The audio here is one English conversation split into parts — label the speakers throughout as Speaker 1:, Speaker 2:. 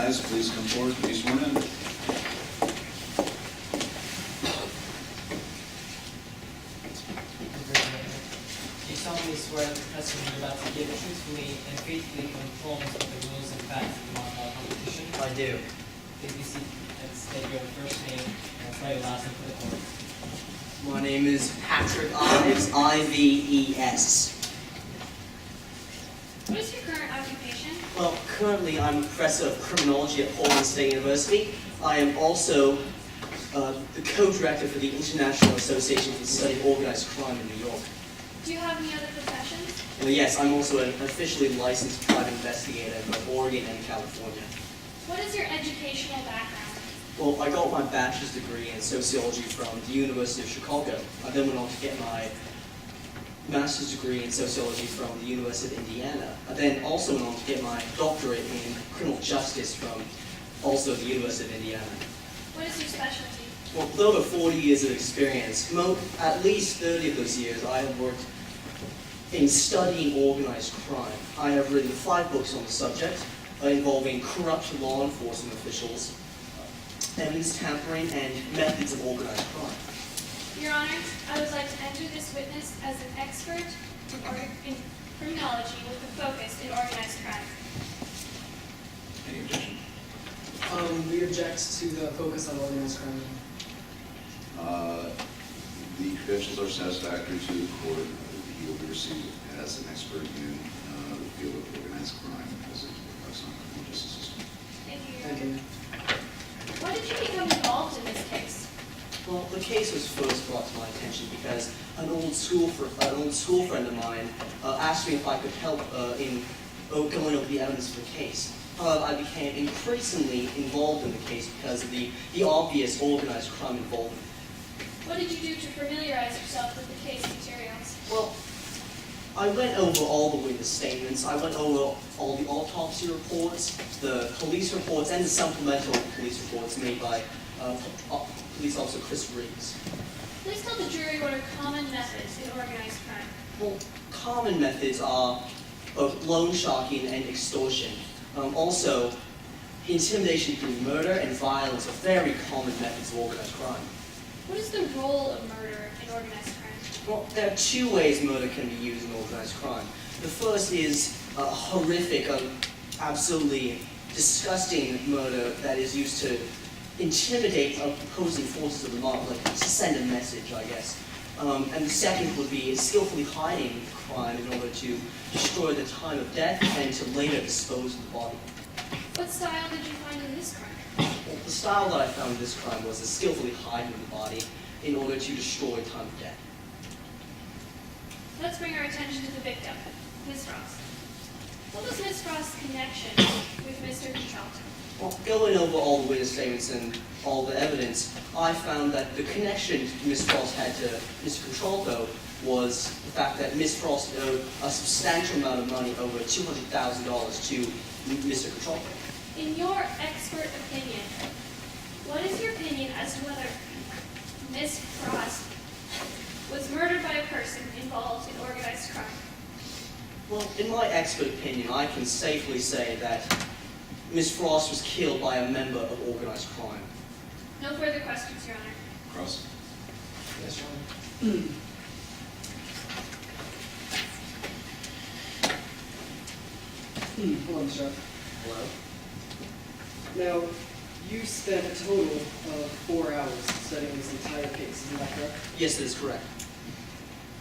Speaker 1: rise, please come forward to be sworn in.
Speaker 2: Do you solemnly swear that the testimony you're about to give truthfully and faithfully conforms with the rules and facts of the Mock competition?
Speaker 3: I do.
Speaker 2: Please be seated and state your first name and spell your last name for the court.
Speaker 3: My name is Patrick Ives, I-V-E-S.
Speaker 4: What is your current occupation?
Speaker 3: Well, currently I'm a professor of criminology at Portland State University. I am also the co-director for the International Association for the Study of Organized Crime in New York.
Speaker 4: Do you have any other professions?
Speaker 3: Well, yes, I'm also an officially licensed private investigator in both Oregon and California.
Speaker 4: What is your educational background?
Speaker 3: Well, I got my bachelor's degree in sociology from the University of Chicago. I then went on to get my master's degree in sociology from the University of Indiana. I then also went on to get my doctorate in criminal justice from also the University of Indiana.
Speaker 4: What is your specialty?
Speaker 3: Well, with over 40 years of experience, at least 30 of those years, I have worked in studying organized crime. I have written 5 books on the subject involving corrupt law enforcement officials, evidence tampering, and methods of organized crime.
Speaker 4: Your Honor, I would like to enter this witness as an expert in criminology with a focus in organized crime.
Speaker 1: Any objection?
Speaker 5: We object to the focus on organized crime.
Speaker 1: The credentials are satisfactory to the court. He will be received as an expert in the field of organized crime as it reflects on the criminal justice system.
Speaker 4: Thank you, Your
Speaker 5: Thank
Speaker 4: Honor.
Speaker 5: you.
Speaker 4: Why did you become involved in this case?
Speaker 3: Well, the case was first brought to my attention because an old school friend of mine asked me if I could help in going over the evidence for the case. However, I became increasingly involved in the case because of the obvious organized crime involvement.
Speaker 4: What did you do to familiarize yourself with the case materials?
Speaker 3: Well, I went over all the witness statements. I went over all the autopsy reports, the police reports, and the supplemental police reports made by police officer Chris Riggs.
Speaker 4: Please tell the jury what are common methods in organized crime.
Speaker 3: Well, common methods are both loan sharking and extortion. Also, intimidation through murder and violence are very common methods of organized crime.
Speaker 4: What is the role of murder in organized crime?
Speaker 3: Well, there are 2 ways murder can be used in organized crime. The first is a horrific, absolutely disgusting murder that is used to intimidate opposing forces of the mob, like to send a message, I guess. And the second would be skillfully hiding the crime in order to destroy the time of death and to later dispose of the body.
Speaker 4: What style did you find in this crime?
Speaker 3: Well, the style that I found in this crime was to skillfully hide the body in order to destroy time of death.
Speaker 4: Let's bring our attention to the victim, Ms. Frost. What was Ms. Frost's connection with Mr. Contralto?
Speaker 3: Well, going over all the witness statements and all the evidence, I found that the connection Ms. Frost had to Mr. Contralto was the fact that Ms. Frost owed a substantial amount of money, over $200,000, to Mr. Contralto.
Speaker 4: In your expert opinion, what is your opinion as to whether Ms. Frost was murdered by a person involved in organized crime?
Speaker 3: Well, in my expert opinion, I can safely say that Ms. Frost was killed by a member of organized crime.
Speaker 4: No further questions, Your Honor.
Speaker 1: Cross.
Speaker 5: Yes, Your Honor. Hello, Mr.
Speaker 3: Hello?
Speaker 5: Now, you spent a total of 4 hours studying this entire case, isn't that correct?
Speaker 3: Yes, that is correct.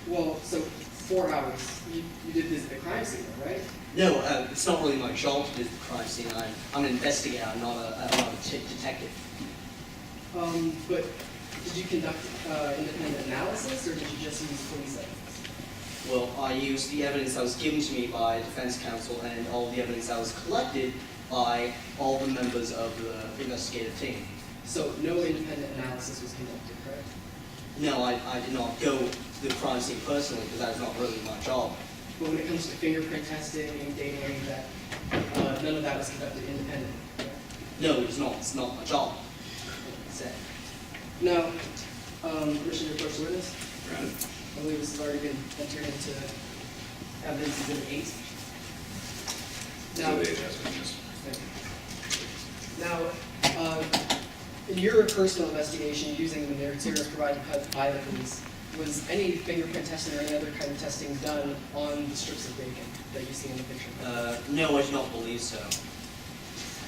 Speaker 5: Well, so 4 hours. You did visit the crime scene, though, right?
Speaker 3: No, it's not really my job to visit the crime scene. I'm an investigator, I'm not a detective.
Speaker 5: But did you conduct independent analysis, or did you just use police evidence?
Speaker 3: Well, I used the evidence that was given to me by defense counsel and all the evidence that was collected by all the members of the investigative team.
Speaker 5: So no independent analysis was conducted, correct?
Speaker 3: No, I did not go to the crime scene personally because that is not really my job.
Speaker 5: But when it comes to fingerprint testing and dating any of that, none of that was conducted independently, correct?
Speaker 3: No, it's not. It's not my job. Say.
Speaker 5: Now, permission to approach the witness?
Speaker 1: Granted.
Speaker 5: I believe this has already been entered into evidence exhibit 8. Now,
Speaker 1: Exhibit 8 has been missed.
Speaker 5: thank you. Now, in your personal investigation using the materials provided by the police, was any fingerprint testing or any other kind of testing done on the strips of bacon that you see in the picture?
Speaker 3: No, I do not believe so.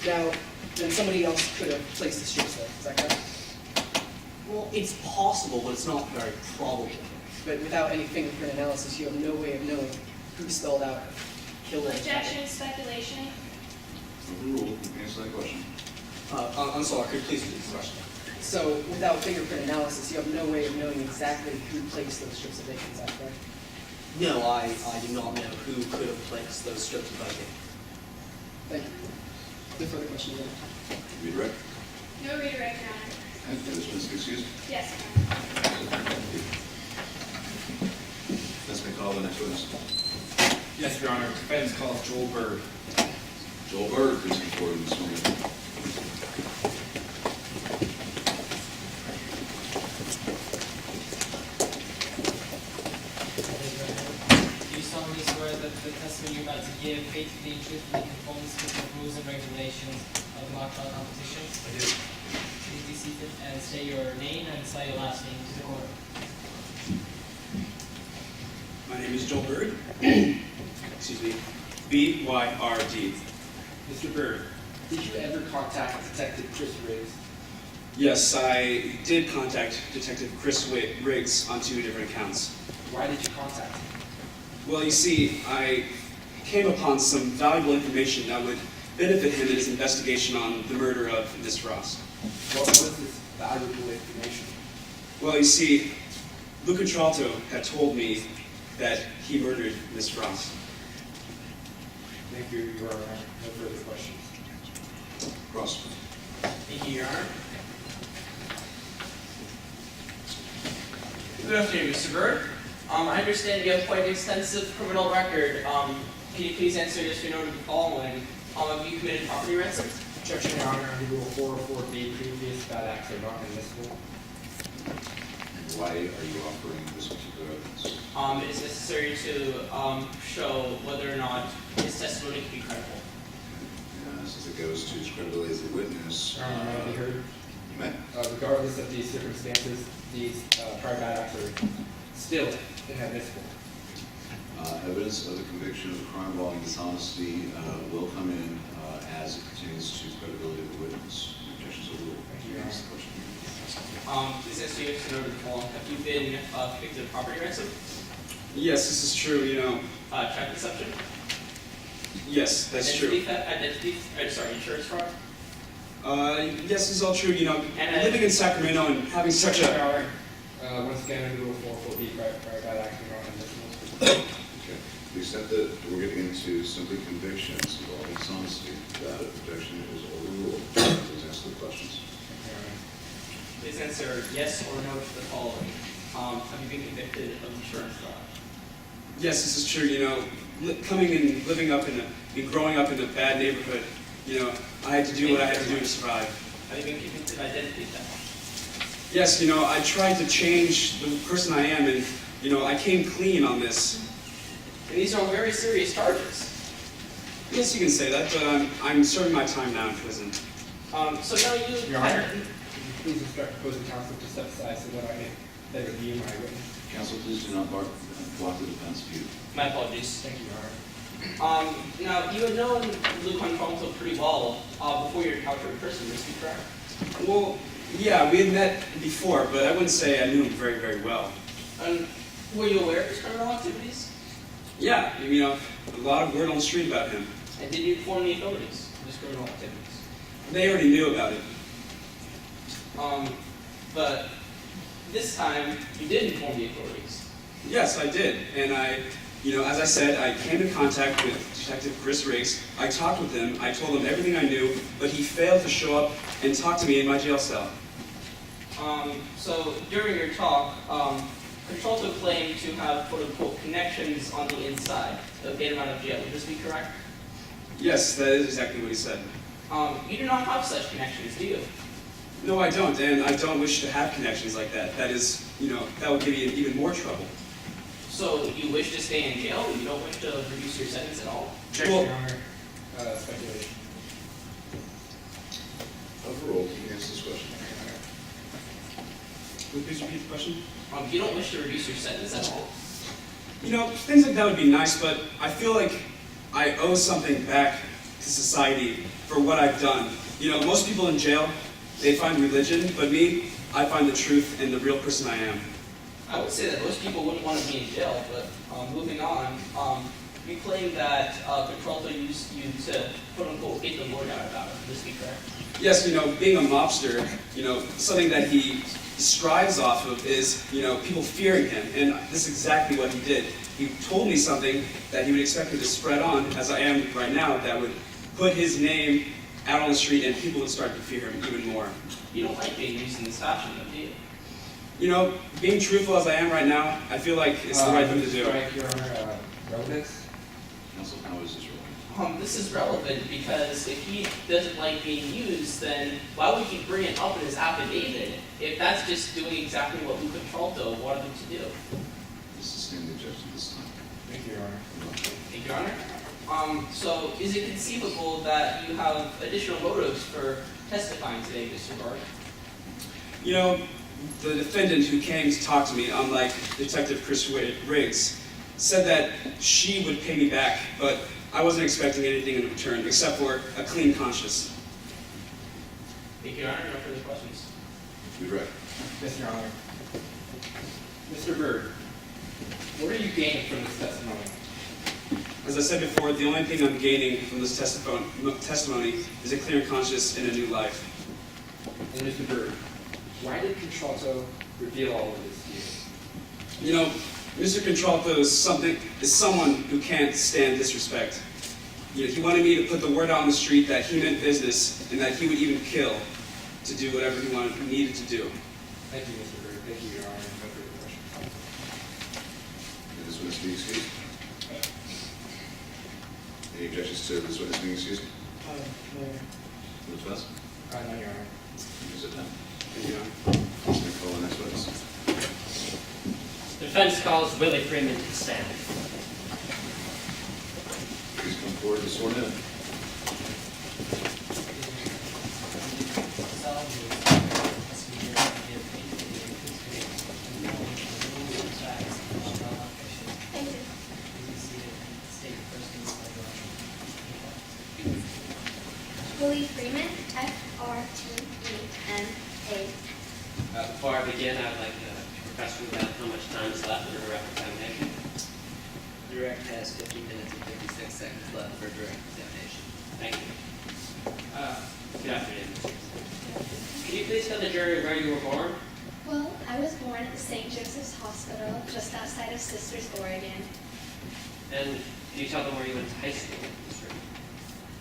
Speaker 5: Now, then somebody else could have placed the strips there, is that correct?
Speaker 3: Well, it's possible, but it's not very probable.
Speaker 5: But without any fingerprint analysis, you have no way of knowing who spelled out killer.
Speaker 4: Objection, speculation.
Speaker 1: Overruled. You can answer that question.
Speaker 3: I'm sorry, could you please repeat the question?
Speaker 5: So, without fingerprint analysis, you have no way of knowing exactly who placed those strips of bacon, is that correct?
Speaker 3: No, I do not know who could have placed those strips of bacon.
Speaker 5: Thank you. No further questions, Your Honor.
Speaker 1: Redirect.
Speaker 4: No redirect, Your Honor.
Speaker 1: And this one's excused.
Speaker 4: Yes, Your Honor.
Speaker 1: Let's make call the next witness.
Speaker 6: Yes, Your Honor. Defense calls Joel Bird.
Speaker 1: Joel Bird, please come forward this morning.
Speaker 2: Do you solemnly swear that the testimony you're about to give faithfully and truthfully conforms with the rules and regulations of the mock trial competition?
Speaker 6: I do.
Speaker 2: Please be seated and say your name and spell your last name to the court.
Speaker 6: My name is Joel Bird. Excuse me. B-Y-R-D. Mr. Bird, did you ever contact Detective Chris Riggs? Yes, I did contact Detective Chris Riggs on 2 different accounts. Why did you contact him? Well, you see, I came upon some valuable information that would benefit him in his investigation on the murder of Miss Frost. What was this valuable information? Well, you see, Luca Tralto had told me that he murdered Miss Frost. Thank you, Your Honor. No further questions.
Speaker 1: Cross.
Speaker 7: Thank you, Your Honor. Good afternoon, Mr. Bird. I understand you have quite an extensive criminal record. Can you please answer yes or no to the following? Have you committed property ransom?
Speaker 6: Objection, Your Honor. Under Rule 404B, previous bad acts are not admissible.
Speaker 1: And why are you offering this particular evidence?
Speaker 7: It is necessary to show whether or not his testimony can be credible.
Speaker 1: Since it goes to his credibility as a witness.
Speaker 6: Your Honor, may I be heard?
Speaker 1: You may.
Speaker 6: Regardless of these circumstances, these prior bad acts are still inadmissible.
Speaker 1: Evidence of the conviction of a crime involving dishonesty will come in as it pertains to credibility of the witness. Objections overruled.
Speaker 6: Thank you, Your Honor.
Speaker 1: Next question.
Speaker 7: Please answer yes or no to the following. Have you been convicted of property ransom?
Speaker 6: Yes, this is true,
Speaker 7: Child deception?
Speaker 6: Yes, that's true.
Speaker 7: Insurance fraud?
Speaker 6: Yes, this is all true,
Speaker 7: And,
Speaker 6: living in Sacramento and having such a...
Speaker 5: Once again, under Rule 404B, prior bad acts are not admissible.
Speaker 1: Okay. To the extent that we're getting into simply convictions involving dishonesty, that objection is overruled. Please answer the questions.
Speaker 7: Please answer yes or no to the following. Have you been convicted of insurance fraud?
Speaker 6: Yes, this is true, coming and living up and growing up in a bad neighborhood, I had to do what I had to do to survive.
Speaker 7: Have you been convicted of identity theft?
Speaker 6: Yes, I tried to change the person I am, and, I came clean on this.
Speaker 7: And these are all very serious charges.
Speaker 6: Yes, you can say that, but I'm serving my time now in prison.
Speaker 7: So now you...
Speaker 6: Your Honor, please instruct opposing counsel to step aside so that I may better view my witness.
Speaker 1: Counsel, please do not block the defense view.
Speaker 7: My apologies.
Speaker 6: Thank you, Your Honor.
Speaker 7: Now, you had known Luke Controlto pretty well before your encounter in prison, is that correct?
Speaker 6: Well, yeah, we had met before, but I wouldn't say I knew him very, very well.
Speaker 7: And were you aware of his criminal activities?
Speaker 6: Yeah, a lot of word on the street about him.
Speaker 7: And did you inform the authorities of his criminal activities?
Speaker 6: They already knew about it.
Speaker 7: But this time, you did inform the authorities.
Speaker 6: Yes, I did. And as I said, I came in contact with Detective Chris Riggs. I talked with him. I told him everything I knew, but he failed to show up and talk to me in my jail cell.
Speaker 7: So during your talk, Controlto claimed to have quote-unquote connections on the inside that would get him out of jail. Would this be correct?
Speaker 6: Yes, that is exactly what he said.
Speaker 7: You do not have such connections, do you?
Speaker 6: No, I don't, and I don't wish to have connections like that. That is, that would give you even more trouble.
Speaker 7: So you wish to stay in jail? You don't wish to reduce your sentence at all?
Speaker 6: Well,
Speaker 5: Your Honor, speculation.
Speaker 6: Would you please repeat the question?
Speaker 7: You don't wish to reduce your sentence at all.
Speaker 6: You know, things like that would be nice, but I feel like I owe something back to society for what I've done. You know, most people in jail, they find religion, but me, I find the truth in the real person I am.
Speaker 7: I would say that most people wouldn't want to be in jail, but moving on, you claim that Contralto used you to, quote-unquote, get the word out about it. Would this be correct?
Speaker 6: Yes, you know, being a mobster, you know, something that he strives off of is, you know, people fearing him, and this is exactly what he did. He told me something that he would expect me to spread on, as I am right now, that would put his name out on the street and people would start to fear him even more.
Speaker 7: You don't like being used in this fashion, though, do you?
Speaker 6: You know, being truthful as I am right now, I feel like it's the right thing to do.
Speaker 8: Strike your relevance.
Speaker 1: Council, how is this relevant?
Speaker 7: This is relevant because if he doesn't like being used, then why would he bring it up in his affidavit if that's just doing exactly what Luca Contralto wanted him to do?
Speaker 1: Sustain the objection this time.
Speaker 8: Thank you, Your Honor.
Speaker 7: Thank you, Your Honor. So is it conceivable that you have additional motives for testifying today, Mr. Bard?
Speaker 6: You know, the defendant who came to talk to me, unlike Detective Chris Riggs, said that she would pay me back, but I wasn't expecting anything in return except for a clean conscience.
Speaker 7: Thank you, Your Honor. No further questions.
Speaker 1: Redirect.
Speaker 8: Yes, Your Honor. Mr. Byrd, what are you gaining from this testimony?
Speaker 6: As I said before, the only thing I'm gaining from this testimony is a clear conscience and a new life.
Speaker 8: And Mr. Byrd, why did Contralto reveal all of this to you?
Speaker 6: You know, Mr. Contralto is someone who can't stand disrespect. You know, he wanted me to put the word out on the street that he meant business and that he would even kill to do whatever he needed to do.
Speaker 8: Thank you, Mr. Byrd. Thank you, Your Honor. No further questions.
Speaker 1: May this witness be excused? Any objections to this witness being excused? Ms. West?
Speaker 8: No, Your Honor.
Speaker 1: You can sit down.
Speaker 6: Thank you, Your Honor.
Speaker 1: May I call the next witness?
Speaker 9: The defense calls Willie Freeman to stand.
Speaker 1: Please come forward and sworn in.
Speaker 4: I did. Willie Freeman, F-R-E-E-M-A.
Speaker 9: Before I begin, I'd like to request from about how much time is left for direct examination.
Speaker 10: Direct has 15 minutes and 56 seconds left for direct examination.
Speaker 9: Thank you. Good afternoon. Can you please tell the jury where you were born?
Speaker 4: Well, I was born at the St. Joseph's Hospital, just outside of Sisters, Oregon.
Speaker 9: And can you tell them where you went to high school?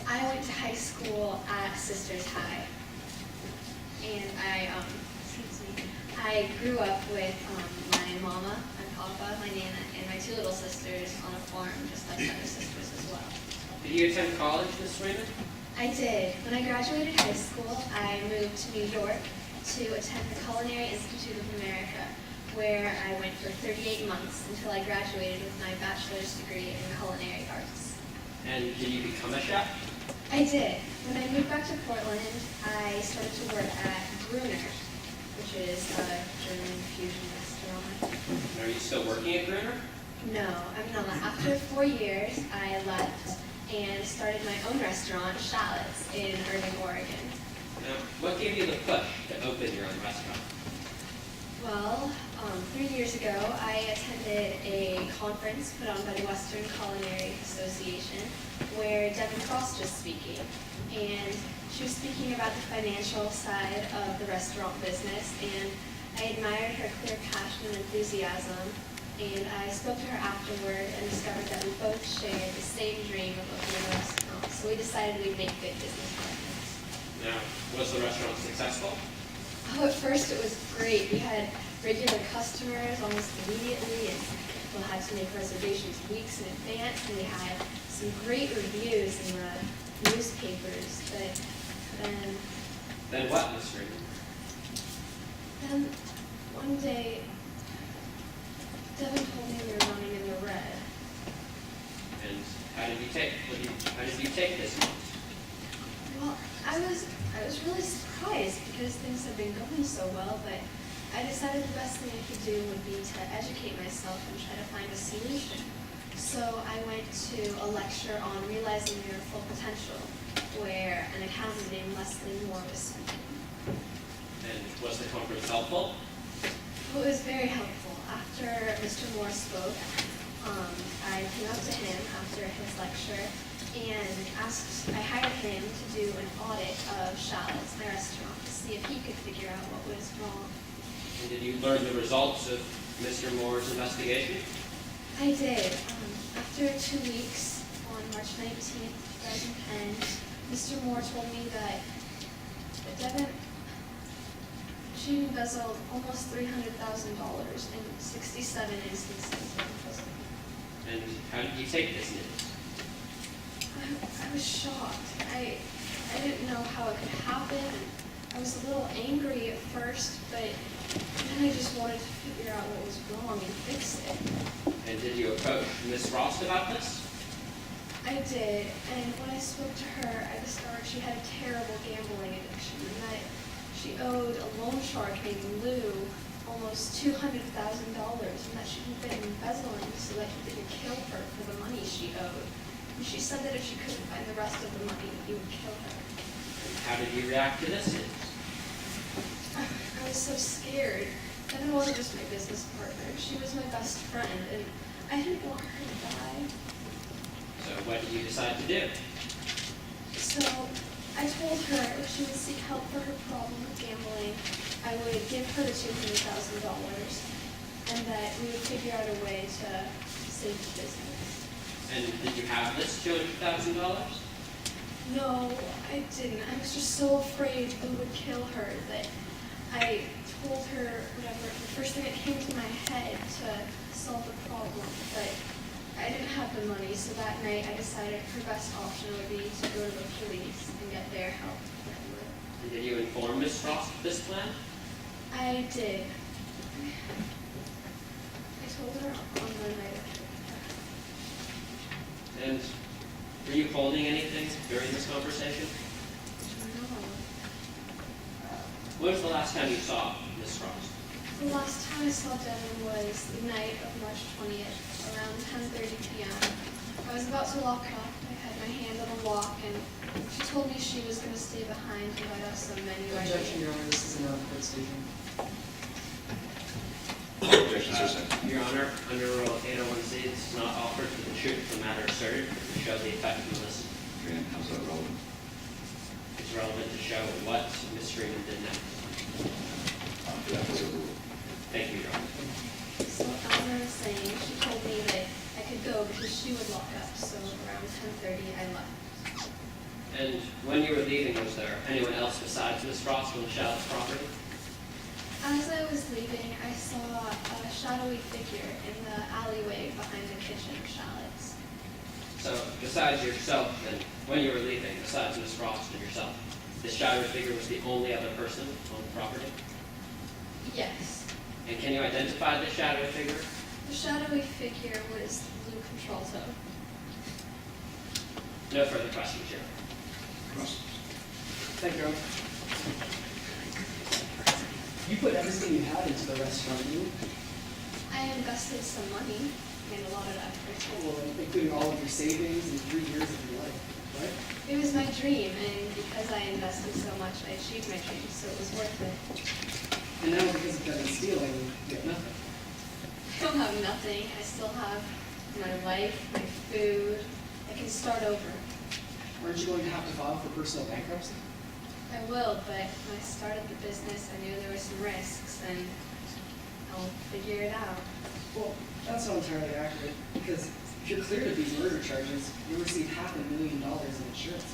Speaker 4: I went to high school at Sisters High. And I grew up with my mama, my papa, my nana, and my two little sisters on a farm just outside of Sisters as well.
Speaker 9: Did you attend college, Ms. Freeman?
Speaker 4: I did. When I graduated high school, I moved to New York to attend the Culinary Institute of America, where I went for 38 months until I graduated with my bachelor's degree in culinary arts.
Speaker 9: And did you become a chef?
Speaker 4: I did. When I moved back to Portland, I started to work at Gruner, which is a German fusion restaurant.
Speaker 9: Are you still working at Gruner?
Speaker 4: No, I'm not. After 4 years, I left and started my own restaurant, Shallots, in Irving, Oregon.
Speaker 9: Now, what gave you the push to open your own restaurant?
Speaker 4: Well, 3 years ago, I attended a conference put on by the Western Culinary Association where Devin Frost was speaking. And she was speaking about the financial side of the restaurant business, and I admired her clear passion and enthusiasm. And I spoke to her afterward and discovered that we both shared the same dream of opening a restaurant. So we decided we'd make good business partners.
Speaker 9: Now, was the restaurant successful?
Speaker 4: Oh, at first it was great. We had regular customers almost immediately, and people had to make reservations weeks in advance, and we had some great reviews in the newspapers. But
Speaker 9: Then what, Ms. Freeman?
Speaker 4: then one day, Devin told me we were running in the red.
Speaker 9: And how did you take this news?
Speaker 4: Well, I was really surprised because things had been going so well, but I decided the best thing I could do would be to educate myself and try to find a solution. So I went to a lecture on realizing your full potential, where an accountant named Leslie Moore was speaking.
Speaker 9: And was the conference helpful?
Speaker 4: It was very helpful. After Mr. Moore spoke, I came up to him after his lecture and I hired him to do an audit of Shallot's, my restaurant, to see if he could figure out what was wrong.
Speaker 9: And did you learn the results of Mr. Moore's investigation?
Speaker 4: I did. After 2 weeks, on March 19th, 2010, Mr. Moore told me that Devin, she embezzled almost $300,000 in 67 instances of embezzlement.
Speaker 9: And how did you take this news?
Speaker 4: I was shocked. I didn't know how it could happen. I was a little angry at first, but then I just wanted to figure out what was wrong and fix it.
Speaker 9: And did you approach Miss Frost about this?
Speaker 4: I did, and when I spoke to her, I discovered she had a terrible gambling addiction, and that she owed a loan shark named Lou almost $200,000, and that she'd been embezzling so that he didn't kill her for the money she owed. And she said that if she couldn't find the rest of the money, he would kill her.
Speaker 9: And how did you react to this news?
Speaker 4: I was so scared. Devin wasn't just my business partner, she was my best friend, and I didn't want her to die.
Speaker 9: So what did you decide to do?
Speaker 4: So I told her if she would seek help for her problem with gambling, I would give her the $200,000 and that we would figure out a way to save the business.
Speaker 9: And did you have this $200,000?
Speaker 4: No, I didn't. I was just so afraid it would kill her that I told her whatever, the first thing that came to my head to solve the problem, but I didn't have the money, so that night I decided her best option would be to go to the police and get their help.
Speaker 9: And did you inform Miss Frost of this plan?
Speaker 4: I did. I told her on the night after.
Speaker 9: And were you holding anything during this conversation?
Speaker 4: No.
Speaker 9: When was the last time you saw Miss Frost?
Speaker 4: The last time I saw Devin was the night of March 20th, around 10:30 p.m. I was about to lock up. I had my hand on the lock, and she told me she was going to stay behind and write us some menu
Speaker 5: Objection,
Speaker 4: ideas.
Speaker 5: Your Honor, this is an out-of-court statement.
Speaker 1: Objections are second.
Speaker 9: Your Honor, under Rule 801C, this is not offered for the truth of the matter asserted, but to show the effectiveness.
Speaker 1: Grant, how's that relevant?
Speaker 9: It's relevant to show what Ms. Freeman did next.
Speaker 1: That was overruled.
Speaker 9: Thank you, Your Honor.
Speaker 4: So Eleanor was saying, she told me that I could go because she would lock up, so around 10:30 I left.
Speaker 9: And when you were leaving, was there anyone else besides Miss Frost on the Shallot's property?
Speaker 4: As I was leaving, I saw a shadowy figure in the alleyway behind the kitchen of Shallot's.
Speaker 9: So, besides yourself, and when you were leaving, besides Miss Frost and yourself, this shadowy figure was the only other person on the property?
Speaker 4: Yes.
Speaker 9: And can you identify this shadowy figure?
Speaker 4: The shadowy figure was Lou Contralto.
Speaker 9: No further questions, Your Honor.
Speaker 1: Cross.
Speaker 5: Thank you, Your Honor. You put everything you had into the restaurant, you,
Speaker 4: I invested some money and a lot of effort.
Speaker 5: well, including all of your savings and 3 years of your life, right?
Speaker 4: It was my dream, and because I invested so much, I achieved my dream, so it was worth it.
Speaker 5: And now because of Devin stealing, you have nothing.
Speaker 4: I don't have nothing. I still have my life, my food. I can start over.
Speaker 5: Aren't you going to have to file for personal bankruptcy?
Speaker 4: I will, but when I started the business, I knew there were some risks, and I'll figure it out.
Speaker 5: Well, that's not entirely accurate, because if you're cleared of these murder charges, you'll receive $500,000 in insurance.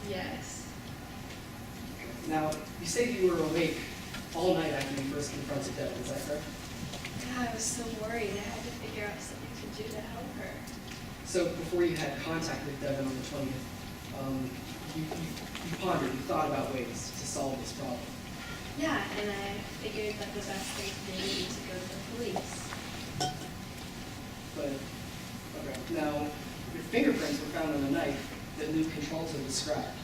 Speaker 4: Yes.
Speaker 5: Now, you say you were awake all night after you first confronted Devin, is that correct?
Speaker 4: God, I was so worried. I had to figure out something to do to help her.
Speaker 5: So before you had contact with Devin on the 20th, you pondered, you thought about ways to solve this problem.
Speaker 4: Yeah, and I figured that the best thing to do would be to go to the police.
Speaker 5: But, okay, now, your fingerprints were found on the knife that Lou Contralto described.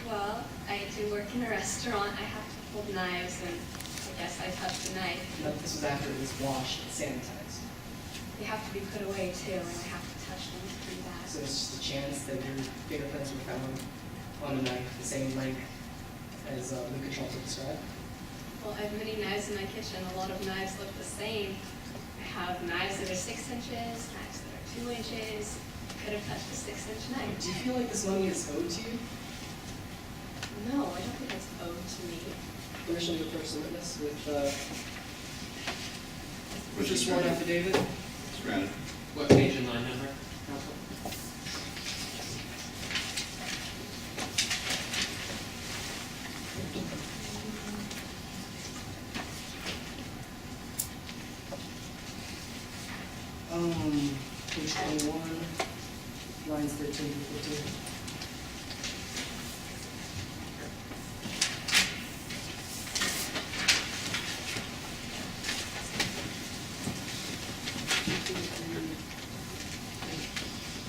Speaker 4: Well, I do work in a restaurant. I have to hold knives, and yes, I touched the knife.
Speaker 5: No, this was after it was washed and sanitized.
Speaker 4: They have to be put away too, and I have to touch them to do that.
Speaker 5: So it's just a chance that your fingerprints were found on the knife, the same knife as the control described.
Speaker 4: Well, I have many knives in my kitchen. A lot of knives look the same. I have knives that are 6 inches, knives that are 2 inches. Could have touched a 6-inch knife.
Speaker 5: Do you feel like this money is owed to you?
Speaker 4: No, I don't think it's owed to me.
Speaker 5: Permission to approach the witness with
Speaker 1: Which
Speaker 5: your
Speaker 1: is
Speaker 5: sworn
Speaker 1: granted.
Speaker 5: affidavit.
Speaker 1: It's granted.
Speaker 9: What page and line number, counsel?
Speaker 5: Page 21, lines 13 to 15.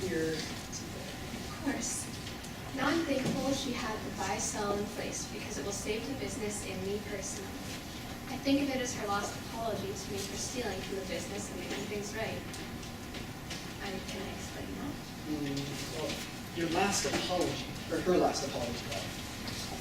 Speaker 5: Here.
Speaker 4: Of course. Now I'm thankful she had the buy-sell in place because it will save the business and me personally. I think of it as her last apology to me for stealing from the business and making things right. Can I explain that?
Speaker 5: Well, your last apology, or her last apology, rather.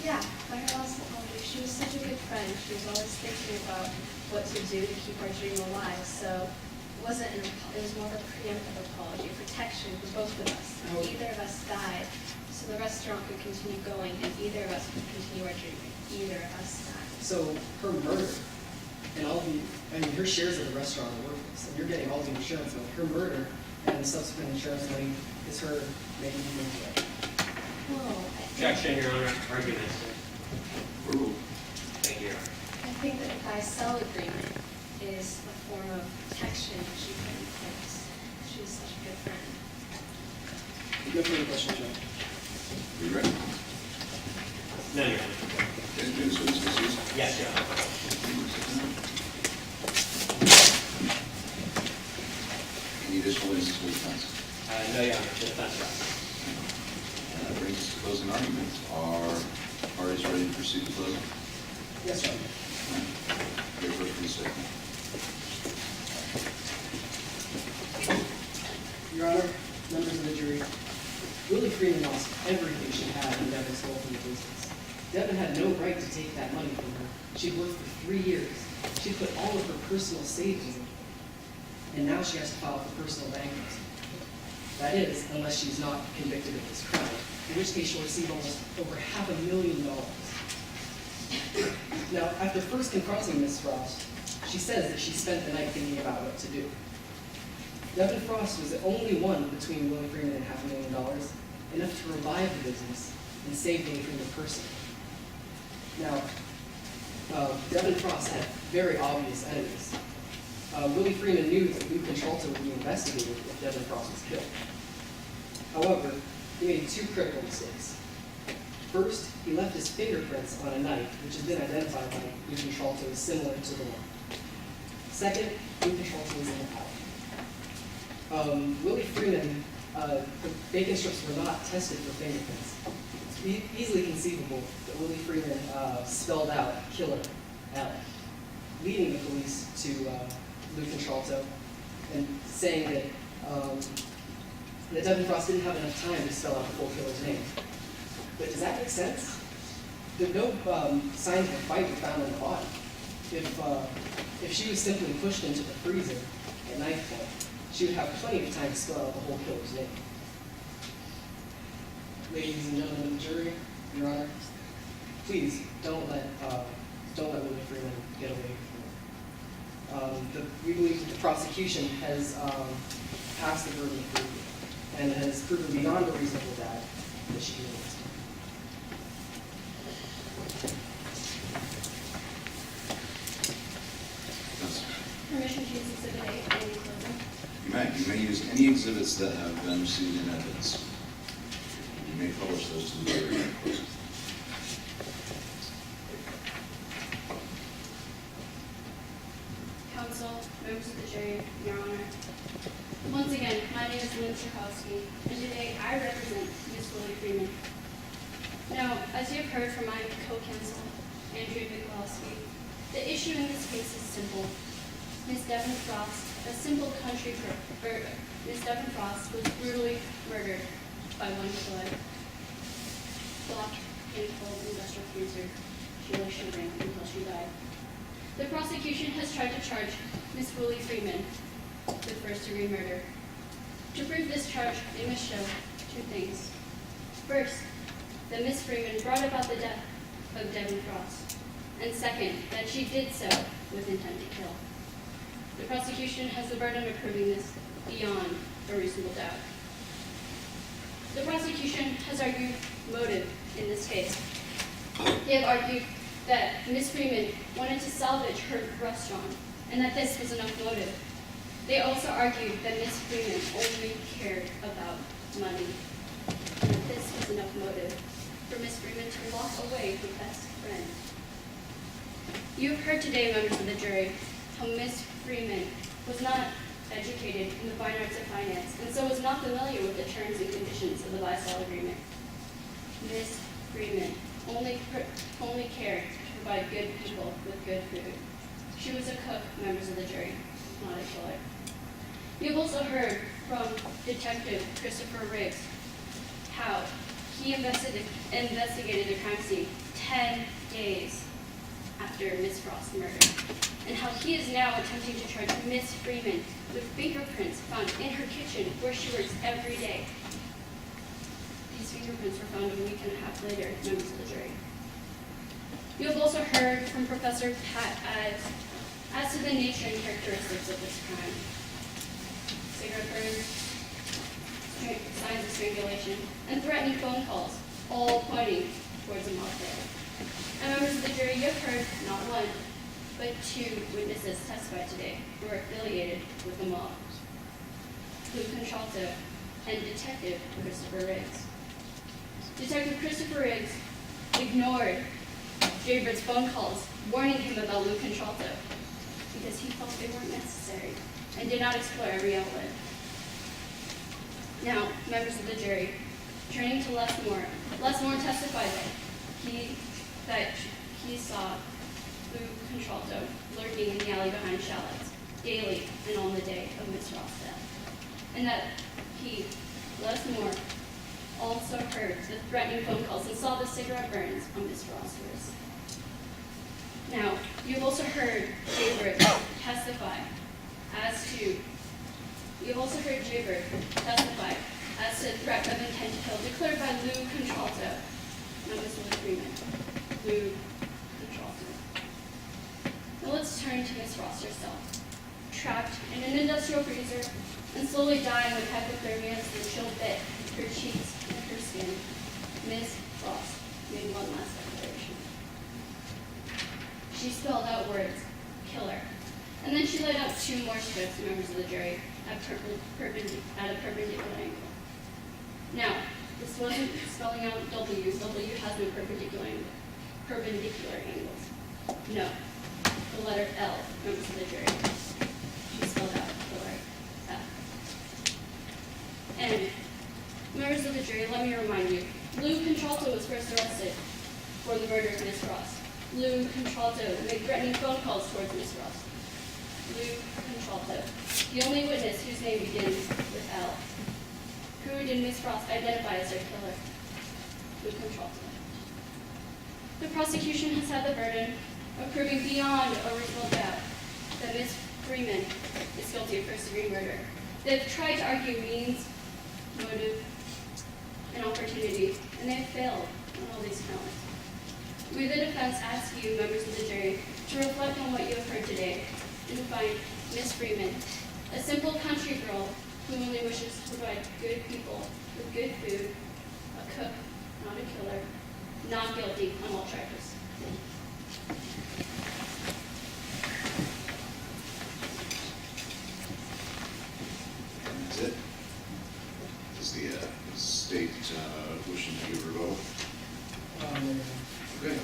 Speaker 4: Yeah, by her last apology, she was such a good friend. She was always thinking about what to do to keep our dream alive. So it wasn't it was more of a preemptive apology, protection for both of us.
Speaker 5: Oh.
Speaker 4: Either of us died, so the restaurant could continue going, and either of us could continue our dream. Either of us died.
Speaker 5: So her murder and all the, her shares of the restaurant are worthless, and you're getting all the insurance money. Her murder and the subsequent insurance money is her making you move away.
Speaker 4: Well,
Speaker 9: Objection, Your Honor. Argument.
Speaker 1: Ruled.
Speaker 9: Thank you, Your Honor.
Speaker 4: I think that the buy-sell agreement is a form of protection she put in place. She was such a good friend.
Speaker 5: No further questions, John.
Speaker 1: Are you ready?
Speaker 9: No, Your Honor.
Speaker 1: Okay, do this witness excused.
Speaker 9: Yes, Your Honor.
Speaker 1: Any additional witnesses for the defense?
Speaker 9: No, Your Honor. The defense rests.
Speaker 1: That brings us to closing argument. Are parties ready to proceed to closing?
Speaker 5: Yes, John.
Speaker 1: Your first for the statement.
Speaker 5: Your Honor, members of the jury, Willie Freeman lost everything she had when Devin stole from the business. Devin had no right to take that money from her. She'd worked for 3 years. She put all of her personal savings in it. And now she has to file for personal bankruptcy. That is, unless she's not convicted of this crime, in which case she'll receive almost over $500,000. Now, after first confronting Miss Frost, she says that she spent the night thinking about what to do. Devin Frost was the only one between Willie Freeman and $500,000, enough to revive the business and save Willie Freeman personally. Now, Devin Frost had very obvious enemies. Willie Freeman knew that Lou Contralto would be investigated if Devin Frost was killed. However, he made 2 critical mistakes. First, he left his fingerprints on a knife, which has been identified by Lou Contralto as similar to the one. Second, Lou Contralto was in the house. Willie Freeman, the bacon strips were not tested for fingerprints. It's easily conceivable that Willie Freeman spelled out killer L, leading the police to Lou Contralto and saying that that Devin Frost didn't have enough time to spell out the full killer's name. But does that make sense? There no signs of a fight were found on the body. If she was simply pushed into the freezer at knife point, she would have plenty of time to spell out the whole killer's name. Ladies and gentlemen of the jury, Your Honor, please don't let Willie Freeman get away from it. We believe that the prosecution has passed the burden of proof and has proven beyond a reasonable doubt that she committed this crime.
Speaker 1: Yes.
Speaker 4: Permission to use Exhibit 8 in closing.
Speaker 1: You may use any exhibits that have been received in evidence. You may publish those to the jury.
Speaker 4: Counsel, members of the jury, Your Honor. Once again, my name is Lynn Czerkowski, and today I represent Ms. Willie Freeman. Now, as you have heard from my co-counsel, Andrea Michalowski, The issue in this case is simple. Miss Devon Frost, a simple country girl, Miss Devon Frost was brutally murdered by one killer. Blocked in a cold industrial freezer. She lay shivering until she died. The prosecution has tried to charge Miss Willie Freeman with first-degree murder. To prove this charge, they must show two things. First, that Miss Freeman brought about the death of Devon Frost, and second, that she did so with intent to kill. The prosecution has the burden of proving this beyond a reasonable doubt. The prosecution has argued motive in this case. They have argued that Miss Freeman wanted to salvage her restaurant, and that this was enough motive. They also argued that Miss Freeman only cared about money, and that this was enough motive for Miss Freeman to walk away her best friend. You have heard today, members of the jury, how Miss Freeman was not educated in the fine arts of finance, and so was not familiar with the terms and conditions of the buy-sell agreement. Miss Freeman only cared to provide good people with good food. She was a cook, members of the jury, not a killer. You have also heard from Detective Christopher Riggs how he investigated the crime scene 10 days after Miss Frost's murder, and how he is now attempting to charge Miss Freeman with fingerprints found in her kitchen where she works every day. These fingerprints were found a week and a half later, members of the jury. You have also heard from Professor Pat as to the nature and characteristics of this crime. Cigarette burns, signs of strangulation, and threatening phone calls, all pointing towards a mob there. And members of the jury, you have heard not one, but two witnesses testify today who are affiliated with the mob. Lou Contralto and Detective Christopher Riggs. Detective Christopher Riggs ignored Jaybirds' phone calls warning him about Lou Contralto because he felt they weren't necessary and did not explore every outlet. Now, members of the jury, turning to Les Moore testified that he saw Lou Contralto lurking in the alley behind Shallots daily and on the day of Miss Frost's death, and that Les Moore, also heard the threatening phone calls and saw the cigarette burns on Miss Frost's wrist. Now, you've also heard Jaybird testify as to the threat of intent to kill declared by Lou Contralto, not Miss Willie Freeman. Lou Contralto. Now let's turn to Miss Frost herself. Trapped in an industrial freezer and slowly dying of hypothermia as the chill bit her cheeks and her skin, Miss Frost made one last declaration. She spelled out words, killer, and then she laid out two more strips, members of the jury, at a perpendicular angle. Now, this wasn't spelling out W. W has no perpendicular angles. No, the letter L, members of the jury. She spelled out killer, F. And members of the jury, let me remind you, Lou Contralto was first arrested for the murder of Miss Frost. Lou Contralto made threatening phone calls towards Miss Frost. Lou Contralto, the only witness whose name begins with L. Who did Miss Frost identify as her killer? Lou Contralto. The prosecution has had the burden of proving beyond a reasonable doubt that Miss Freeman is guilty of first-degree murder. They've tried to argue means, motive, and opportunity, and they've failed on all these counts. We, the defense, ask you, members of the jury, to reflect on what you have heard today and to find Miss Freeman, a simple country girl who only wishes to provide good people with good food, a cook, not a killer, not guilty on all charges.
Speaker 1: That's it. Is the state wishing to give a vote? Okay.